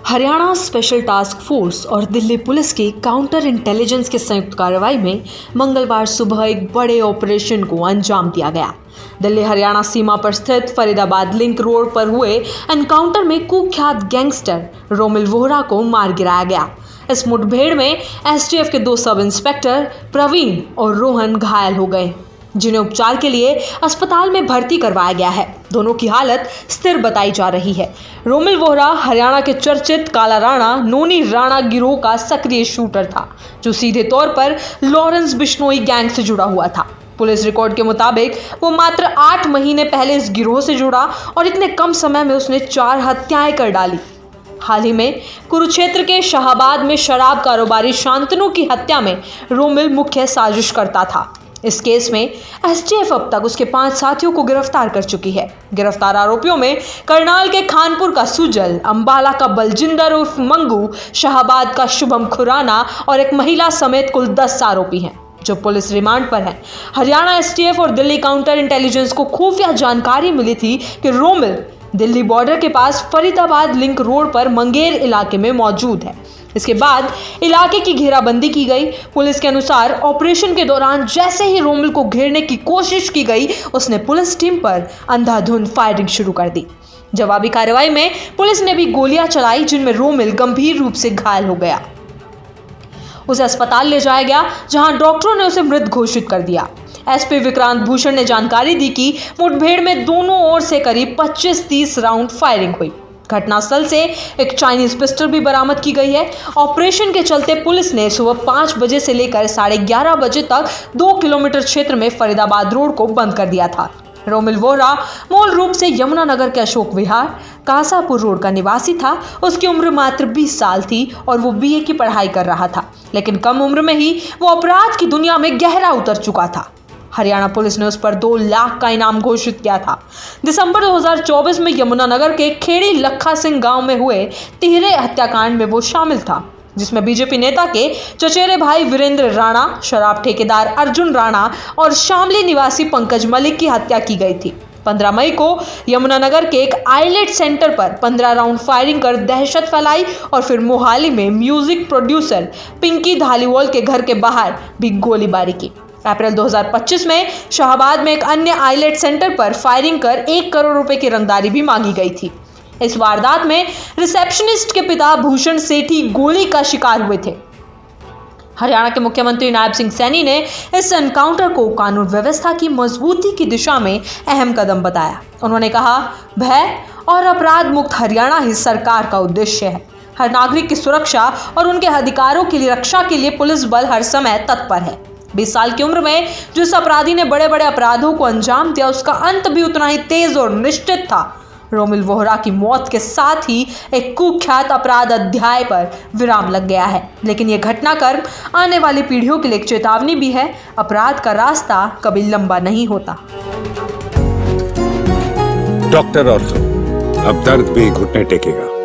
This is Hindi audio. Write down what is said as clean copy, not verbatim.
हरियाणा स्पेशल टास्क फोर्स और दिल्ली पुलिस की काउंटर इंटेलिजेंस की संयुक्त कार्रवाई में मंगलवार सुबह एक बड़े ऑपरेशन को अंजाम दिया गया। दिल्ली हरियाणा सीमा पर स्थित फरीदाबाद लिंक रोड पर हुए एनकाउंटर में कुख्यात गैंगस्टर रोमिल वोहरा को मार गिराया गया। इस मुठभेड़ में एसटीएफ के 2 सब इंस्पेक्टर प्रवीण और रोहन घायल हो गए, जिन्हें उपचार के लिए अस्पताल में भर्ती करवाया गया है। दोनों की हालत स्थिर बताई जा रही है। रोमिल वोहरा हरियाणा के चर्चित काला राणा नोनी राणा गिरोह का सक्रिय शूटर था, जो सीधे तौर पर लॉरेंस बिश्नोई गैंग से जुड़ा हुआ था। पुलिस रिकॉर्ड के मुताबिक वो मात्र 8 महीने पहले इस गिरोह से जुड़ा और इतने कम समय में उसने 4 हत्याएं कर डाली। हाल ही में कुरुक्षेत्र के शाहबाद में शराब कारोबारी शांतनु की हत्या में रोमिल मुख्य साजिश करता था। इस केस में एसटीएफ अब तक उसके 5 साथियों को गिरफ्तार कर चुकी है। गिरफ्तार आरोपियों में करनाल के खानपुर का सुजल, अंबाला का बलजिंदर उर्फ मंगू, शाहबाद का शुभम खुराना और एक महिला समेत कुल 10 आरोपी हैं, जो पुलिस रिमांड पर हैं। हरियाणा एसटीएफ और दिल्ली काउंटर इंटेलिजेंस को खुफिया जानकारी मिली थी कि रोमिल दिल्ली बॉर्डर के पास फरीदाबाद लिंक रोड पर मंगेर इलाके में मौजूद है। इसके बाद इलाके की घेराबंदी की गई। पुलिस के अनुसार ऑपरेशन के दौरान जैसे ही रोमिल को घेरने की कोशिश की गई, उसने पुलिस टीम पर अंधाधुंध फायरिंग शुरू कर दी। जवाबी कार्रवाई में पुलिस ने भी गोलियां चलाई, जिनमें रोमिल गंभीर रूप से घायल हो गया। उसे अस्पताल ले जाया गया, जहां डॉक्टरों ने उसे मृत घोषित कर दिया। एसपी विक्रांत भूषण ने जानकारी दी कि मुठभेड़ में दोनों ओर से करीब 25-30 राउंड फायरिंग हुई। घटनास्थल से एक चाइनीज पिस्टल भी बरामद की गई है। ऑपरेशन के चलते पुलिस ने सुबह 5 बजे से लेकर 11:30 बजे तक 2 किलोमीटर क्षेत्र में फरीदाबाद रोड को बंद कर दिया था। रोमिल वोहरा मूल रूप से यमुनानगर के अशोक विहार कासापुर रोड का निवासी था। उसकी उम्र मात्र 20 साल थी और वो बीए की पढ़ाई कर रहा था, लेकिन कम उम्र में ही वो अपराध की दुनिया में गहरा उतर चुका था। हरियाणा पुलिस ने उस पर 2 लाख का इनाम घोषित किया था। दिसंबर 2024 में यमुनानगर के खेड़ी लखा सिंह गांव में हुए तिहरे हत्याकांड में वो शामिल था, जिसमें बीजेपी नेता के चचेरे भाई वीरेंद्र राणा, शराब ठेकेदार अर्जुन राणा और शामली निवासी पंकज मलिक की हत्या की गई थी। 15 मई को यमुनानगर के एक आइलेट सेंटर पर 15 राउंड फायरिंग कर दहशत फैलाई और फिर मोहाली में म्यूजिक प्रोड्यूसर पिंकी धालीवाल के घर के बाहर भी गोलीबारी की। अप्रैल 2025 में शाहबाद में एक अन्य आइलेट सेंटर पर फायरिंग कर 1 करोड़ रुपए की रंगदारी भी मांगी गई थी। इस वारदात में रिसेप्शनिस्ट के पिता भूषण सेठी गोली का शिकार हुए थे। हरियाणा के मुख्यमंत्री नायब सिंह सैनी ने इस एनकाउंटर को कानून व्यवस्था की मजबूती की दिशा में अहम कदम बताया। उन्होंने कहा, भय और अपराध मुक्त हरियाणा ही सरकार का उद्देश्य है। हर नागरिक की सुरक्षा और उनके अधिकारों की रक्षा के लिए पुलिस बल हर समय तत्पर है। 20 साल की उम्र में जिस अपराधी ने बड़े बड़े अपराधों को अंजाम दिया, उसका अंत भी उतना ही तेज और निश्चित था। रोमिल वोहरा की मौत के साथ ही एक कुख्यात अपराध अध्याय पर विराम लग गया है, लेकिन यह घटनाक्रम आने वाली पीढ़ियों के लिए एक चेतावनी भी है। अपराध का रास्ता कभी लंबा नहीं होता। डॉक्टर ऑर्थो, अब दर्द भी घुटने टेकेगा।